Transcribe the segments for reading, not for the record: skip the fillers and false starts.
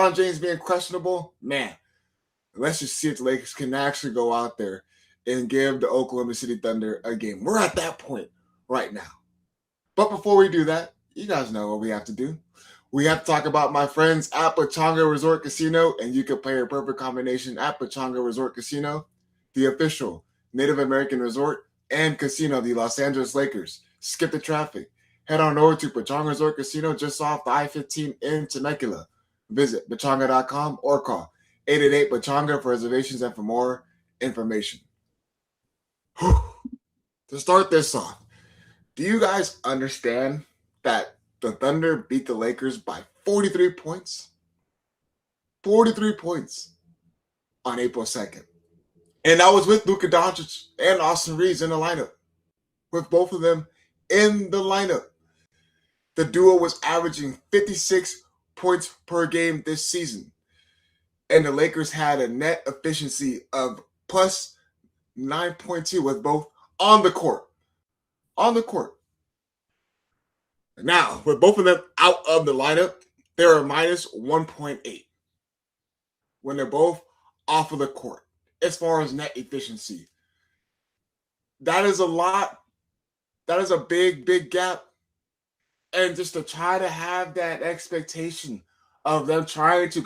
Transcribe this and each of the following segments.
LeBron James being questionable, man, let's just see if the Lakers can actually go out there and give the Oklahoma City Thunder a game. We're at that point right now. But before we do that, you guys know what we have to do. We have to talk about my friends at Pechanga Resort Casino, and you can play a perfect combination at Pechanga Resort Casino, the official Native American resort and casino of the Los Angeles Lakers. Skip the traffic. Head on over to Pechanga Resort Casino just off the I-15 in Temecula. Visit pechanga.com or call 888-PECHANGA for reservations and for more information. To start this off, do you guys understand that the Thunder beat the Lakers by 43 points? 43 points on April 2nd. And that was with Luka Dončić and Austin Reaves in the lineup. With both of them in the lineup. The duo was averaging 56 points per game this season. And the Lakers had a net efficiency of plus 9.2 with both on the court. On the court. Now, with both of them out of the lineup, they're a minus 1.8 when they're both off of the court as far as net efficiency. That is a lot. That is a big, big gap. And just to try to have that expectation of them trying to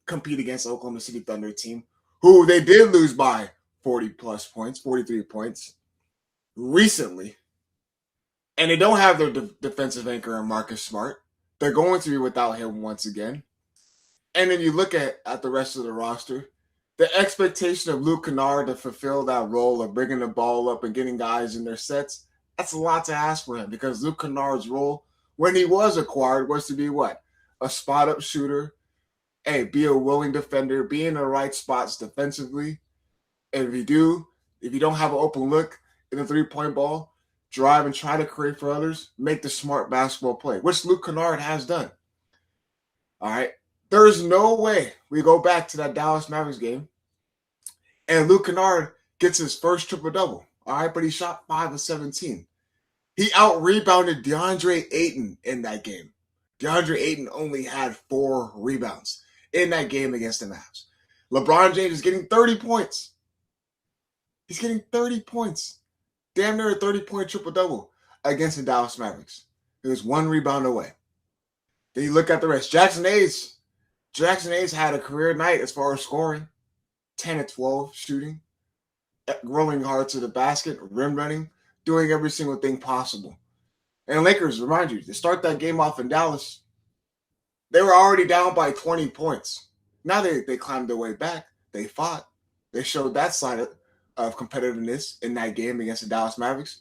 compete against Oklahoma City Thunder team, who they did lose by 40 plus points, 43 points recently. And they don't have their defensive anchor in Marcus Smart. They're going to be without him once again. And then you look at the rest of the roster, the expectation of Luke Kennard to fulfill that role of bringing the ball up and getting guys in their sets, that's a lot to ask for him because Luke Kennard's role when he was acquired was to be what? A spot-up shooter, be a willing defender, be in the right spots defensively. And if you don't have an open look in the three-point ball, drive and try to create for others, make the smart basketball play, which Luke Kennard has done. All right. There is no way we go back to that Dallas Mavericks game and Luke Kennard gets his first triple-double. All right, but he shot 5 of 17. He out-rebounded DeAndre Ayton in that game. DeAndre Ayton only had 4 rebounds in that game against the Mavs. LeBron James is getting 30 points. He's getting 30 points. Damn near a 30-point triple-double against the Dallas Mavericks. He was 1 rebound away. Then you look at the rest. Jackson Hayes had a career night as far as scoring. 10 of 12 shooting. Rolling hard to the basket, rim running, doing every single thing possible. And the Lakers, remind you, to start that game off in Dallas, they were already down by 20 points. Now they climbed their way back. They fought. They showed that side of competitiveness in that game against the Dallas Mavericks.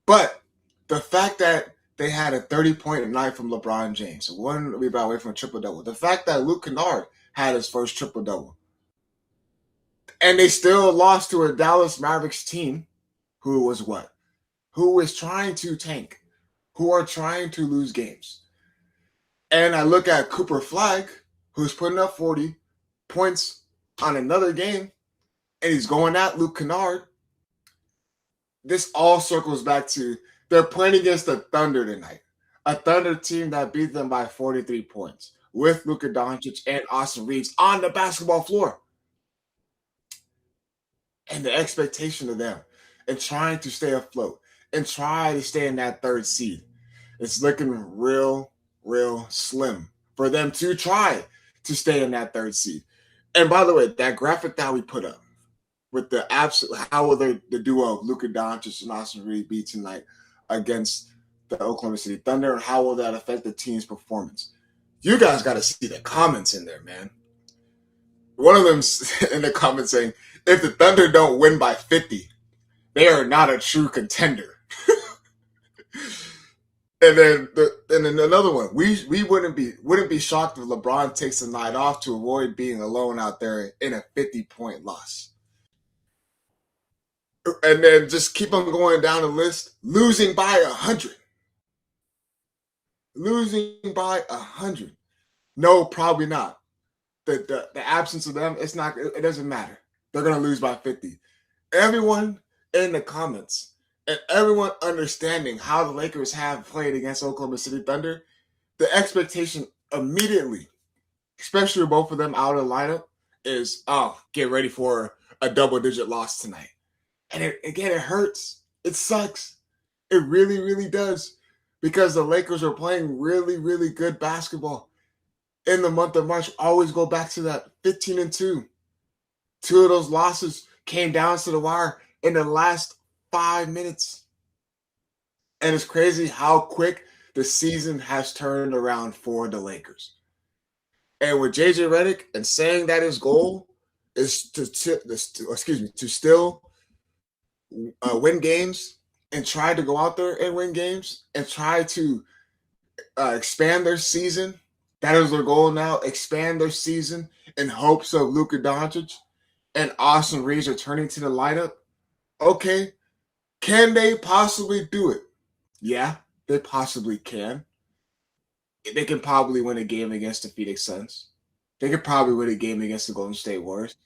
But the fact that they had a 30-point night from LeBron James, 1 rebound away from a triple-double, the fact that Luke Kennard had his first triple-double, and they still lost to a Dallas Mavericks team who was what? Who is trying to tank, who are trying to lose games. And I look at Cooper Flagg, who's putting up 40 points on another game, and he's going at Luke Kennard. This all circles back to they're playing against the Thunder tonight, a Thunder team that beat them by 43 points with Luka Dončić and Austin Reaves on the basketball floor. And the expectation of them and trying to stay afloat and try to stay in that 3rd seed, it's looking real, real slim for them to try to stay in that 3rd seed. And by the way, that graphic that we put up with the absolute, how will the duo of Luka Dončić and Austin Reaves be tonight against the Oklahoma City Thunder, and how will that affect the team's performance? You guys got to see the comments in there, man. One of them's in the comments saying, if the Thunder don't win by 50, they are not a true contender. And then another one. We wouldn't be shocked if LeBron takes the night off to avoid being alone out there in a 50-point loss. And then just keep on going down the list. Losing by 100. Losing by 100. No, probably not. The absence of them, it doesn't matter. They're going to lose by 50. Everyone in the comments and everyone understanding how the Lakers have played against Oklahoma City Thunder, the expectation immediately especially with both of them out of the lineup, is, oh, get ready for a double-digit loss tonight. And it hurts. It sucks. It really, really does. Because the Lakers are playing really, really good basketball. In the month of March, always go back to that 15-2. Two of those losses came down to the wire in the last 5 minutes. And it's crazy how quick the season has turned around for the Lakers. And with JJ Redick and saying that his goal is to still win games and try to go out there and win games and try to expand their season. That is their goal now, expand their season in hopes of Luka Dončić and Austin Reaves returning to the lineup. Okay, can they possibly do it? Yeah, they possibly can. They can probably win a game against the Phoenix Suns. They could probably win a game against the Golden State Warriors.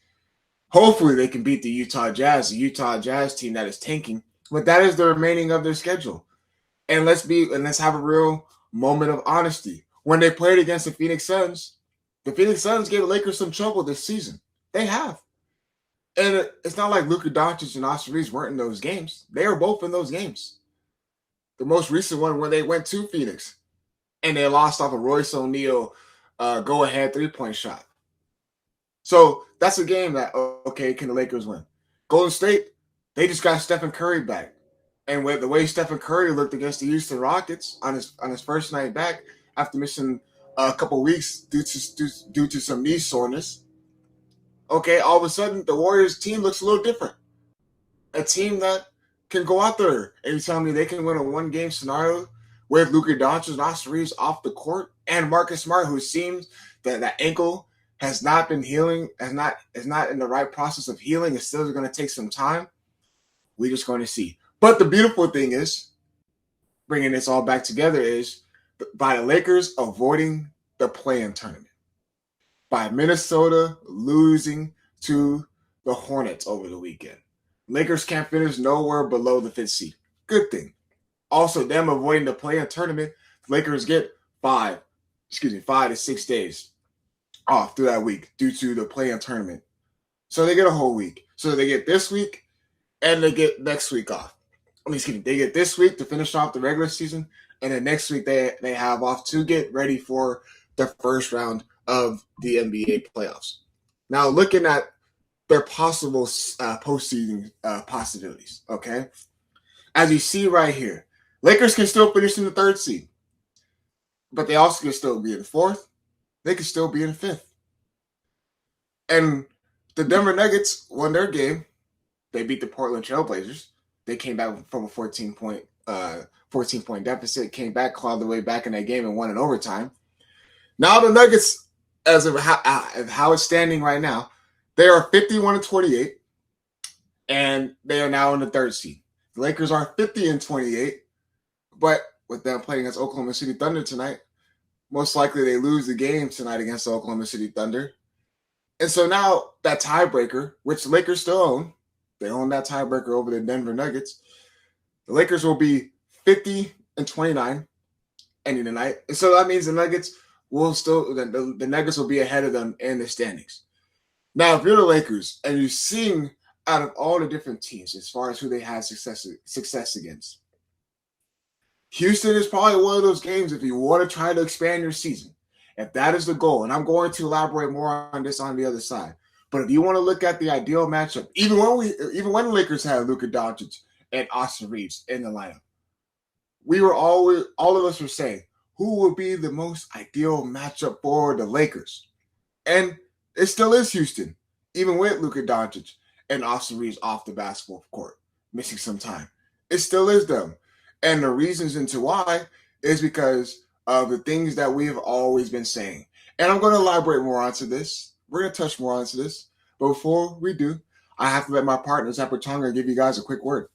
Hopefully they can beat the Utah Jazz team that is tanking. But that is the remaining of their schedule. And let's have a real moment of honesty. When they played against the Phoenix Suns gave the Lakers some trouble this season. They have. And it's not like Luka Dončić and Austin Reaves weren't in those games. They were both in those games. The most recent one when they went to Phoenix and they lost off a Royce O'Neal go-ahead three-point shot. So that's a game that, okay, can the Lakers win? Golden State, they just got Stephen Curry back. And with the way Stephen Curry looked against the Houston Rockets on his first night back after missing a couple weeks due to some knee soreness, okay, all of a sudden the Warriors team looks a little different. A team that can go out there and you tell me they can win a one-game scenario with Luka Dončić and Austin Reaves off the court and Marcus Smart, who seems that ankle has not been healing, is not in the right process of healing. It's still going to take some time. We're just going to see. But the beautiful thing is, bringing this all back together, is by the Lakers avoiding the play-in tournament, by Minnesota losing to the Hornets over the weekend. Lakers can't finish nowhere below the 5th seed. Good thing. Also, them avoiding the play-in tournament, the Lakers get 5 to 6 days off through that week due to the play-in tournament. So they get a whole week. So they get this week and they get next week off. They get this week to finish off the regular season, and then next week they have off to get ready for the first round of the NBA playoffs. Now, looking at their possible postseason possibilities, okay? As you see right here, Lakers can still finish in the 3rd seed, but they also can still be in 4th. They can still be in 5th. And the Denver Nuggets won their game. They beat the Portland Trail Blazers. They came back from a 14-point deficit, came back, clawed the way back in that game, and won in overtime. Now the Nuggets, as of how it's standing right now, they are 51-28, and they are now in the 3rd seed. The Lakers are 50-28, but with them playing against Oklahoma City Thunder tonight, most likely they lose the game tonight against the Oklahoma City Thunder. And so now that tiebreaker, which the Lakers still own, they own that tiebreaker over the Denver Nuggets. The Lakers will be 50-29 ending the night. And so that means the Nuggets will still, the Nuggets will be ahead of them in the standings. Now, if you're the Lakers and you're seeing out of all the different teams as far as who they had success against, Houston is probably one of those games if you want to try to expand your season. If that is the goal, and I'm going to elaborate more on this on the other side, but if you want to look at the ideal matchup, even when the Lakers had Luka Dončić and Austin Reaves in the lineup, all of us were saying, who would be the most ideal matchup for the Lakers? And it still is Houston, even with Luka Dončić and Austin Reaves off the basketball court, missing some time. It still is them. And the reasons into why is because of the things that we have always been saying. And I'm going to elaborate more onto this. We're going to touch more onto this. But before we do, I have to let my partners at Pachanga give you guys a quick word.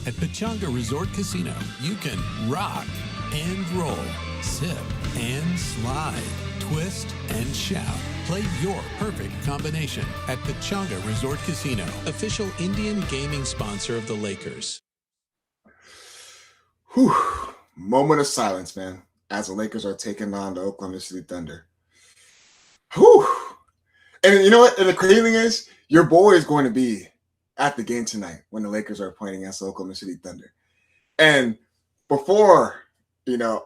At Pachanga Resort Casino, you can rock and roll, sip and slide, twist and shout. Play your perfect combination at Pachanga Resort Casino, official Indian gaming sponsor of the Lakers. Whew. Moment of silence, man. as the Lakers are taking on the Oklahoma City Thunder. Whew. And you know what? And the crazy thing is, your boy is going to be at the game tonight when the Lakers are playing against the Oklahoma City Thunder. And before,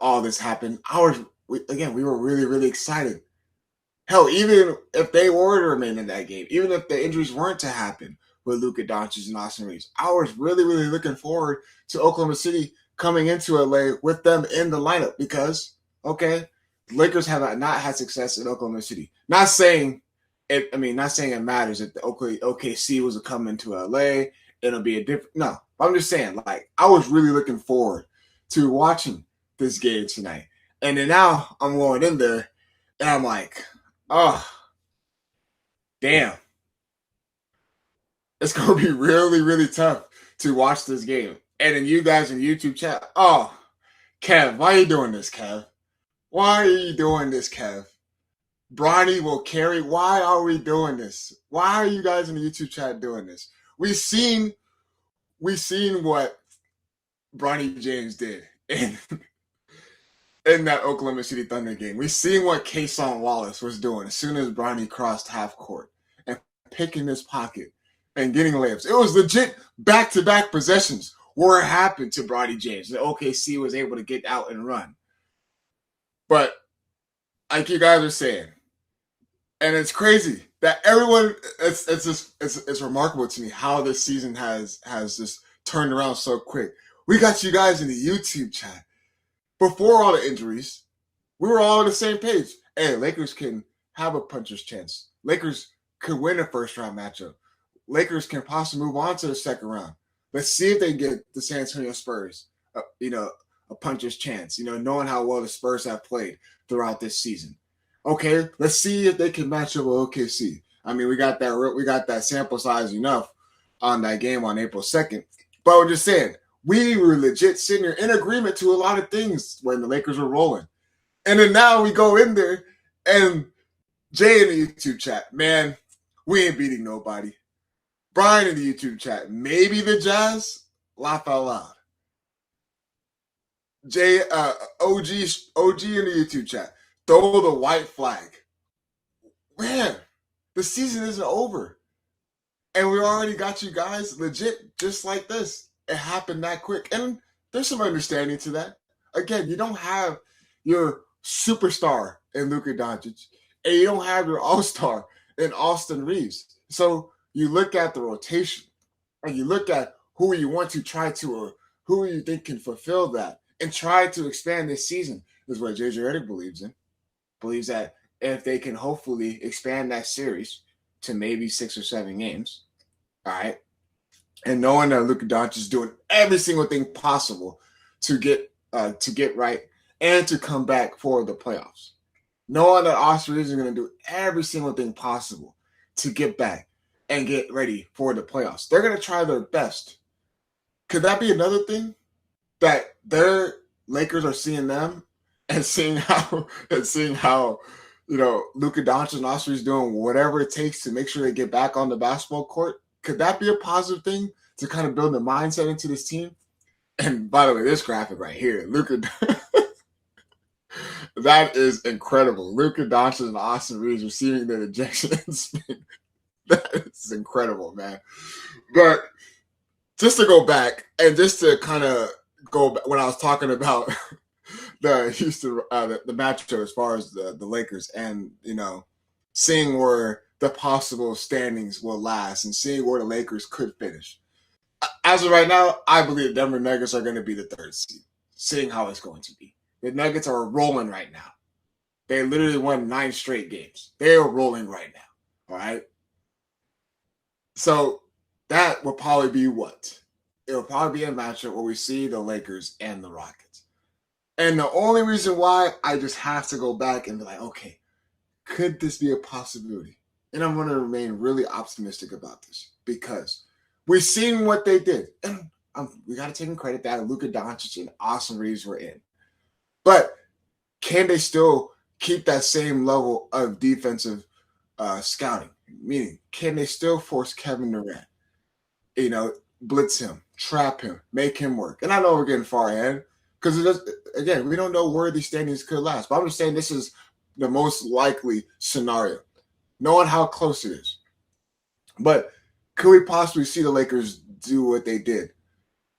all this happened, we were really, really excited. Hell, even if they were to remain in that game, even if the injuries weren't to happen with Luka, Dončić, and Austin Reaves, I was really, really looking forward to Oklahoma City coming into LA with them in the lineup because, the Lakers have not had success in Oklahoma City. Not saying it matters if the OKC was to come into LA, it'll be a different. No, I'm just saying, I was really looking forward to watching this game tonight. And then now I'm going in there and I'm like, oh, damn. It's going to be really, really tough to watch this game. And then you guys in YouTube chat, oh, Kev, why are you doing this, Kev? Why are you doing this, Kev? Bronny will carry. Why are we doing this? Why are you guys in the YouTube chat doing this? We've seen what Bronny James did in that Oklahoma City Thunder game. We've seen what Kason Wallace was doing as soon as Bronny crossed half court and picking his pocket and getting layups. It was legit back-to-back possessions where it happened to Bronny James. The OKC was able to get out and run. But like you guys are saying, and it's crazy that everyone, it's remarkable to me how this season has just turned around so quick. We got you guys in the YouTube chat. Before all the injuries, we were all on the same page. Hey, Lakers can have a puncher's chance. Lakers could win a first-round matchup. Lakers can possibly move on to the second round. Let's see if they get the San Antonio Spurs, a puncher's chance, knowing how well the Spurs have played throughout this season. Okay, let's see if they can match up with OKC. I mean, we got that sample size enough on that game on April 2nd. But we're just saying, we were legit sitting here in agreement to a lot of things when the Lakers were rolling. And then now we go in there and Jay in the YouTube chat, man, we ain't beating nobody. Brian in the YouTube chat, maybe the Jazz? Laugh out loud. Jay, OG in the YouTube chat, throw the white flag. Man, the season isn't over. And we already got you guys legit just like this. It happened that quick. And there's some understanding to that. Again, you don't have your superstar in Luka Dončić, and you don't have your all-star in Austin Reaves. So you look at the rotation, and you look at who you want to try to, or who you think can fulfill that, and try to expand this season, is what JJ Redick believes in. Believes that if they can hopefully expand that series to maybe 6 or 7 games, all right, and knowing that Luka Dončić is doing every single thing possible to get right and to come back for the playoffs, knowing that Austin Reaves is going to do every single thing possible to get back and get ready for the playoffs. They're going to try their best. Could that be another thing? That their Lakers are seeing them and seeing how Luka Dončić and Austin is doing whatever it takes to make sure they get back on the basketball court. Could that be a positive thing to kind of build the mindset into this team? And by the way, this graphic right here, Luka, that is incredible. Luka Dončić and Austin Reaves receiving their ejection in Spain. That is incredible, man. But just to go back and just to kind of go back when I was talking about the Houston, the matchup as far as the Lakers and, seeing where the possible standings will last and seeing where the Lakers could finish. As of right now, I believe the Denver Nuggets are going to be the 3rd seed, seeing how it's going to be. The Nuggets are rolling right now. They literally won 9 straight games. They are rolling right now, all right? So that will probably be what? It will probably be a matchup where we see the Lakers and the Rockets. And the only reason why I just have to go back and be like, okay, could this be a possibility? And I'm going to remain really optimistic about this because we've seen what they did. And we got to take them credit that Luka Dončić and Austin Reaves were in. But can they still keep that same level of defensive scouting? Meaning, can they still force Kevin Durant? Blitz him, trap him, make him work. And I know we're getting far ahead, Because again, we don't know where these standings could last. But I'm just saying this is the most likely scenario, knowing how close it is. But could we possibly see the Lakers do what they did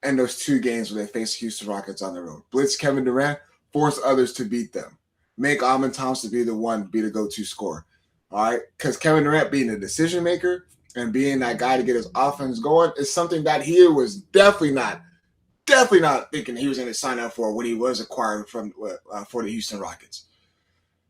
in those 2 games where they faced Houston Rockets on the road? Blitz Kevin Durant, force others to beat them. Make Amin Thompson be the go-to scorer. All right? Because Kevin Durant being a decision maker and being that guy to get his offense going is something that he was definitely not thinking he was going to sign up for when he was acquired for the Houston Rockets.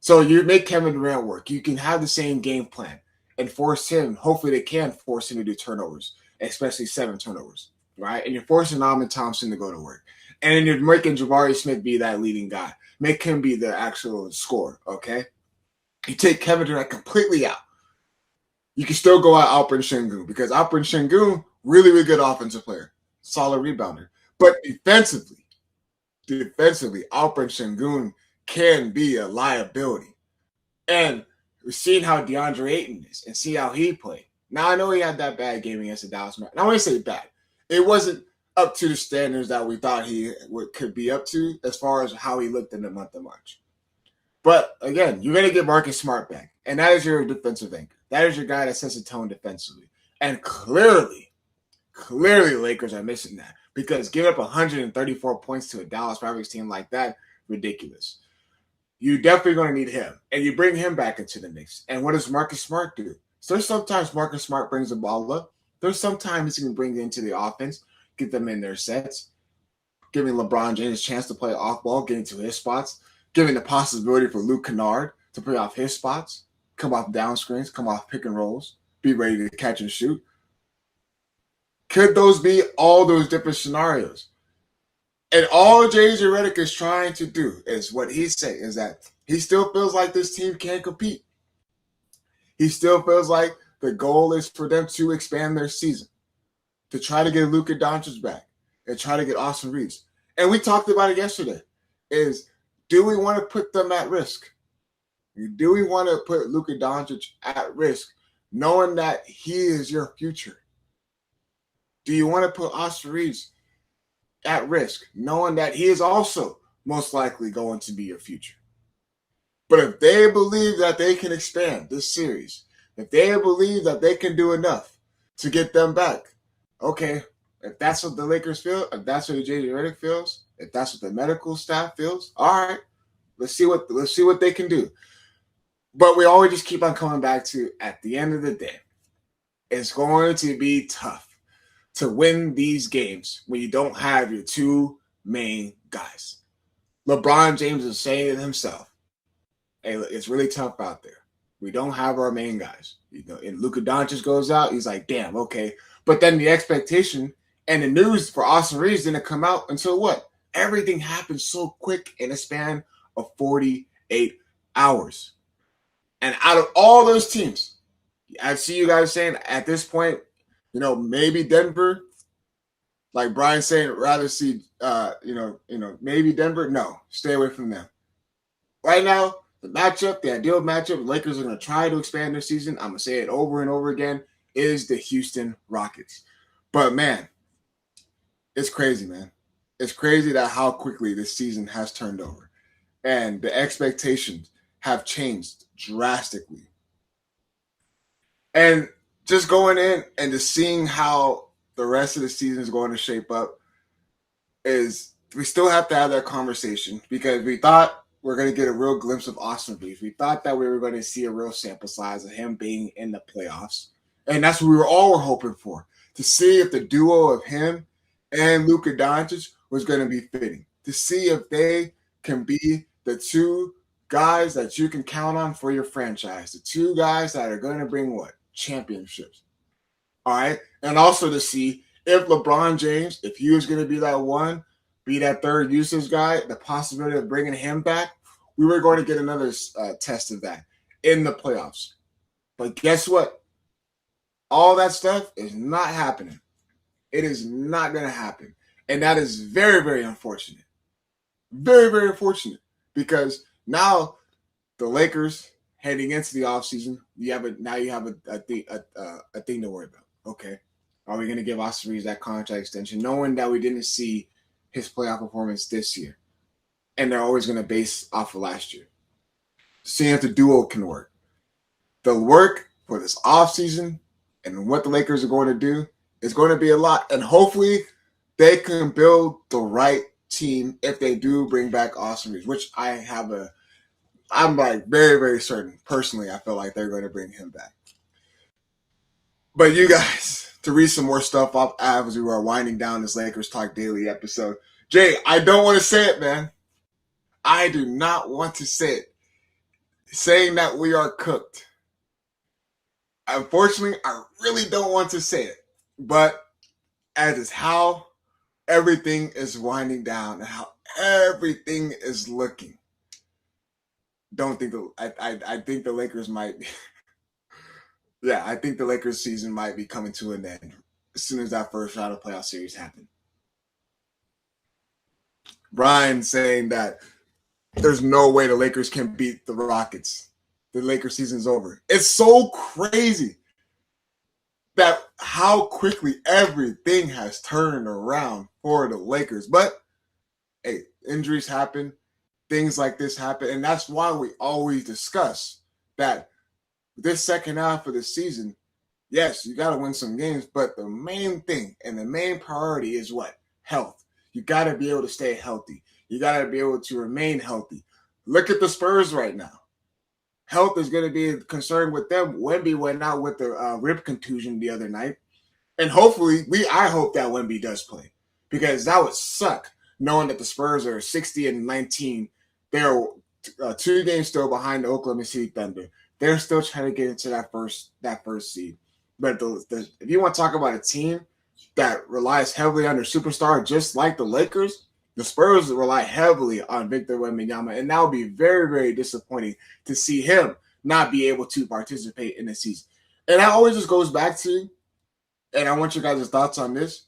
So you make Kevin Durant work. You can have the same game plan and force him. Hopefully they can force him to do turnovers, especially 7 turnovers, right? And you're forcing Amin Thompson to go to work. And then you're making Jabari Smith be that leading guy. Make him be the actual scorer, okay? You take Kevin Durant completely out. You can still go out Alperen Sengun because Alperen Sengun, really, really good offensive player, solid rebounder. But defensively, Alperen Sengun can be a liability. And we've seen how DeAndre Ayton is and see how he played. Now, I know he had that bad game against the Dallas Mavericks. And I want to say bad. It wasn't up to the standards that we thought he could be up to as far as how he looked in the month of March. But, again, you're going to get Marcus Smart back. And that is your defensive anchor. That is your guy that sets the tone defensively. And clearly, Lakers are missing that. Because giving up 134 points to a Dallas Mavericks team like that, ridiculous. You definitely going to need him. And you bring him back into the mix. And what does Marcus Smart do? So there's sometimes Marcus Smart brings the ball up. There's sometimes he can bring it into the offense, get them in their sets, giving LeBron James a chance to play off ball, getting to his spots, giving the possibility for Luke Kennard to play off his spots, come off down screens, come off pick and rolls, be ready to catch and shoot. Could those be all those different scenarios? And all J.J. Redick is trying to do is what he's saying is that he still feels like this team can't compete. He still feels like the goal is for them to expand their season, to try to get Luka Dončić back and try to get Austin Reaves. And we talked about it yesterday, is do we want to put them at risk? Do we want to put Luka Dončić at risk knowing that he is your future? Do you want to put Austin Reaves at risk knowing that he is also most likely going to be your future? But if they believe that they can expand this series, if they believe that they can do enough to get them back, okay, if that's what the Lakers feel, if that's what the J.J. Redick feels, if that's what the medical staff feels, all right, let's see what they can do. But we always just keep on coming back to, at the end of the day, it's going to be tough to win these games when you don't have your 2 main guys. LeBron James is saying it himself. Hey, it's really tough out there. We don't have our main guys. And Luka Dončić goes out, he's like, damn, okay. But then the expectation and the news for Austin Reaves didn't come out until what? Everything happened so quick in a span of 48 hours. And out of all those teams, I see you guys saying at this point, maybe Denver, like Brian saying, rather see, maybe Denver. No, stay away from them. Right now, the ideal matchup, the Lakers are going to try to expand their season. I'm going to say it over and over again, is the Houston Rockets. But, man, it's crazy, man. It's crazy that how quickly this season has turned over. And the expectations have changed drastically. And just going in and just seeing how the rest of the season is going to shape up is we still have to have that conversation because we thought we're going to get a real glimpse of Austin Reaves. We thought that we were going to see a real sample size of him being in the playoffs. And that's what we were all hoping for, to see if the duo of him and Luka Dončić was going to be fitting, to see if they can be the 2 guys that you can count on for your franchise, the 2 guys that are going to bring what? Championships. All right. And also to see if LeBron James, if he was going to be that one, be that third usage guy, the possibility of bringing him back, we were going to get another test of that in the playoffs. But guess what? All that stuff is not happening. It is not going to happen. And that is very, very unfortunate. Very, very unfortunate because now the Lakers heading into the offseason, you have a thing to worry about. Okay. Are we going to give Austin Reaves that contract extension? Knowing that we didn't see his playoff performance this year. And they're always going to base off of last year. Seeing if the duo can work. The work for this offseason and what the Lakers are going to do is going to be a lot. And hopefully they can build the right team if they do bring back Austin Reaves, which I'm like very, very certain. Personally, I feel like they're going to bring him back. But you guys, to read some more stuff up as we were winding down this Lakers Talk Daily episode. Jay, I don't want to say it, man. I do not want to say it. Saying that we are cooked. Unfortunately, I really don't want to say it. But as is how everything is winding down and how everything is looking. I think the Lakers might yeah, I think the Lakers season might be coming to an end as soon as that first round of playoff series happened. Brian saying that there's no way the Lakers can beat the Rockets. The Lakers season's over. It's so crazy that how quickly everything has turned around for the Lakers. But, hey, injuries happen. Things like this happen. And that's why we always discuss that this second half of the season, yes, you got to win some games. But the main thing and the main priority is what? Health. You got to be able to stay healthy. You got to be able to remain healthy. Look at the Spurs right now. Health is going to be a concern with them. Wemby went out with the rib contusion the other night. And hopefully, I hope that Wemby does play. Because that would suck, knowing that the Spurs are 60-19. They're 2 games still behind the Oklahoma City Thunder. They're still trying to get into that first seed. But if you want to talk about a team that relies heavily on their superstar, just like the Lakers, the Spurs rely heavily on Victor Wembanyama, and that would be very, very disappointing to see him not be able to participate in the season. And that always just goes back to, and I want you guys' thoughts on this,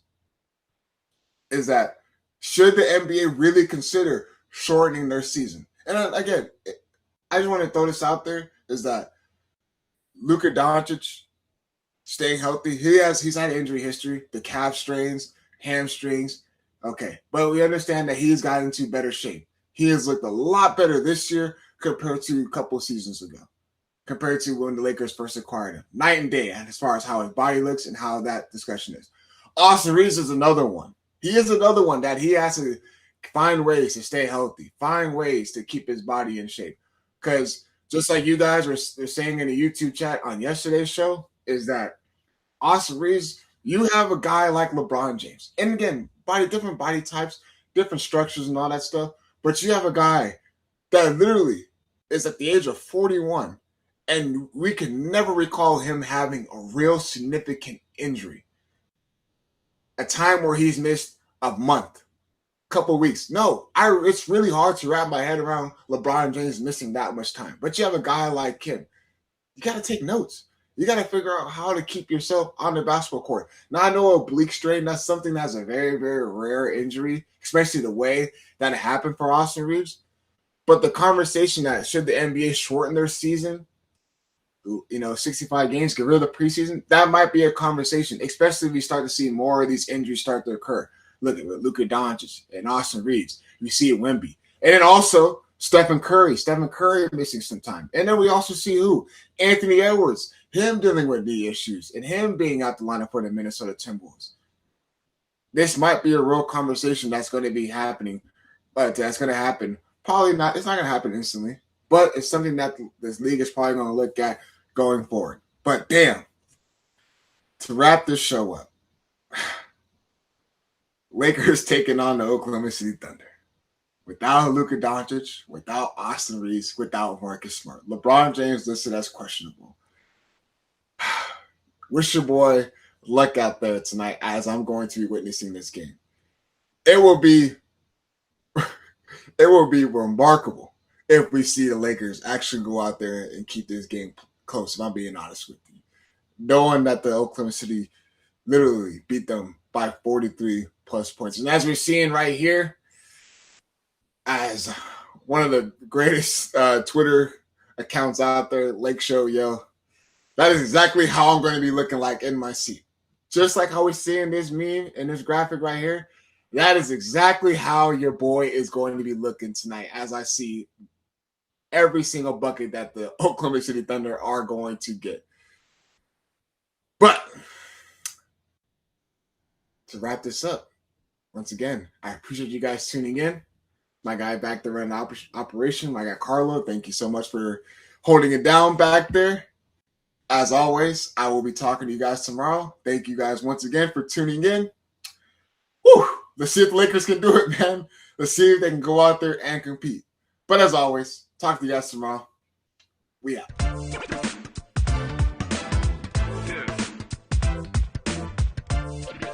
is that should the NBA really consider shortening their season? And again, I just want to throw this out there, is that Luka Dončić staying healthy, he's had injury history, the calf strains, hamstrings. Okay, but we understand that he's gotten into better shape. He has looked a lot better this year compared to a couple of seasons ago, compared to when the Lakers first acquired him. Night and day as far as how his body looks and how that discussion is. Austin Reaves is another one. He is another one that he has to find ways to stay healthy, find ways to keep his body in shape. Because just like you guys were saying in the YouTube chat on yesterday's show, is that Austin Reaves, you have a guy like LeBron James. And again, different body types, different structures and all that stuff. But you have a guy that literally is at the age of 41, and we can never recall him having a real significant injury. A time where he's missed a month, couple weeks. No, it's really hard to wrap my head around LeBron James missing that much time. But you have a guy like him. You got to take notes. You got to figure out how to keep yourself on the basketball court. Now, I know oblique strain, that's something that's a very, very rare injury, especially the way that it happened for Austin Reaves. But the conversation that should the NBA shorten their season, 65 games, get rid of the preseason, that might be a conversation, especially if we start to see more of these injuries start to occur. Look at Luka Dončić and Austin Reaves. We see Wemby. And then also Stephen Curry missing some time. And then we also see who? Anthony Edwards. Him dealing with knee issues and him being out the lineup for the Minnesota Timberwolves. This might be a real conversation that's going to be happening, but that's going to happen. Probably not. It's not going to happen instantly, but it's something that this league is probably going to look at going forward. But damn, to wrap this show up, Lakers taking on the Oklahoma City Thunder. Without Luka Dončić, without Austin Reaves, without Marcus Smart. LeBron James listed as questionable. Wish your boy luck out there tonight as I'm going to be witnessing this game. It will be remarkable if we see the Lakers actually go out there and keep this game close, if I'm being honest with you. Knowing that the Oklahoma City literally beat them by 43 plus points. And as we're seeing right here, as one of the greatest Twitter accounts out there, Lake Show, yo, that is exactly how I'm going to be looking like in my seat. Just like how we're seeing this meme and this graphic right here, That is exactly how your boy is going to be looking tonight, as I see every single bucket that the Oklahoma City Thunder are going to get. But to wrap this up, once again, I appreciate you guys tuning in. My guy back there running operation, my guy Carlo, thank you so much for holding it down back there. As always, I will be talking to you guys tomorrow. Thank you guys once again for tuning in. Whew, let's see if the Lakers can do it, man. Let's see if they can go out there and compete. But as always, talk to you guys tomorrow. We out.